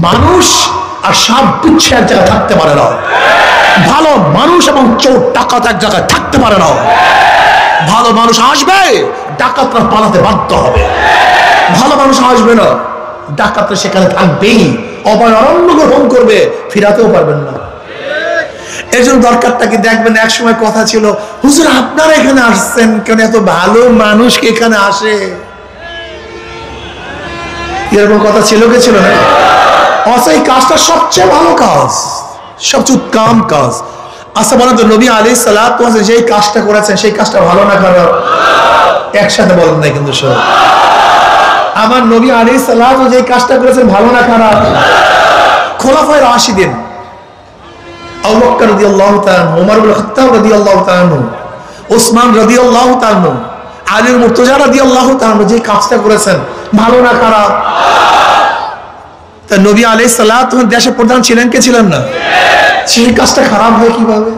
মানুষ আর সাপ বিচ্ছু এক জায়গায় থাকতে পারে না। ভালো মানুষ এবং চোর ডাকাত এক জায়গায় থাকতে পারে না। ভালো মানুষ আসবে, ডাকাতরা পালাতে বাধ্য হবে। ভালো মানুষ আসবে না, ডাকাতরা সেখানে থাকবেই, অভয় অরণ্য গ্রহণ করবে, ফিরাতেও পারবেন না। এর জন্য দরকারটা কি দেখবেন, এক সময় কথা ছিল, হুজুর আপনারা এখানে আসছেন কেন, এত ভালো মানুষ এখানে আসে, এরকম কথা ছিল কি ছিল না? অথচ এই কাজটা সবচেয়ে ভালো কাজ, সবচেয়ে উত্তম কাজ। আচ্ছা বলেন তো, নবী আলাইহিস সালাতু ওয়াস সালাম যেই কাজটা করেছেন সেই কাজটা ভালো না খারাপ? একসাথে বলেন নাই কিন্তু সব। আমার নবী আলাইহিস সালাতু যেই কাজটা করেছেন ভালো না খারাপ? খোলাফায়ে রাশিদিন আবু বকর রাদিয়াল্লাহু তাআলা, ওমর ইবনে খাত্তাব রাদিয়াল্লাহু তাআলা, ওসমান রাদিয়াল্লাহু তাআলা, আলী মুর্তজা রাদিয়াল্লাহু তাআলা যে কাজটা করেছেন ভালো না খারাপ? তা নবী আলাইহিস সালাতু দেশের প্রধান ছিলেন কে ছিলেন না? সেই কাজটা খারাপ হয় কিভাবে?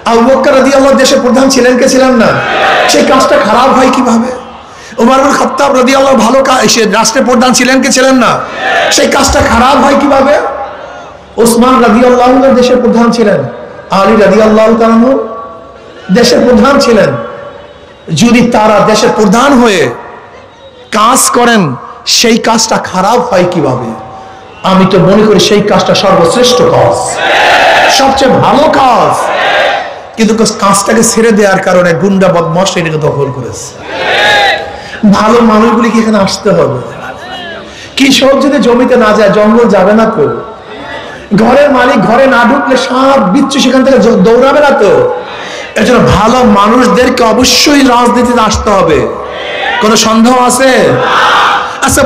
আবু বকর রাদিয়াল্লাহু দেশের প্রধান ছিলেন কে ছিলেন না? সেই কাজটা খারাপ হয় কিভাবে? ওমর ইবনে খাত্তাব রাদিয়াল্লাহু ভালো রাষ্ট্রের প্রধান ছিলেন কে ছিলেন না? সেই কাজটা খারাপ হয় কিভাবে? ওসমান রাদিয়াল্লাহু আনহু দেশের প্রধান ছিলেন, আলী রাদিয়াল্লাহু তাআলা দেশের প্রধান ছিলেন। যদি তারা দেশের প্রধান হয়ে কাজ করেন সেই কাজটা খারাপ হয় কিভাবে? আমি তো মনে করি সেই কাজটা সর্বশ্রেষ্ঠ কাজ, সবচেয়ে ভালো কাজ। কিন্তু কাজটাকে ছেড়ে দেওয়ার কারণে গুন্ডা বদমাশ এটাকে দখল করেছে। ভালো মানুষগুলি কি এখানে আসতে হবে? কৃষক যদি জমিতে না যায় জঙ্গল যাবে না তো? ঘরের মালিক ঘরে না ঢুকলে সাপ বিচ্ছু সেখান থেকে দৌড়াবে না তো? এর জন্য ভালো মানুষদেরকে অবশ্যই রাজনীতিতে আসতে হবে। কোনো সন্দেহ আছে? আচ্ছা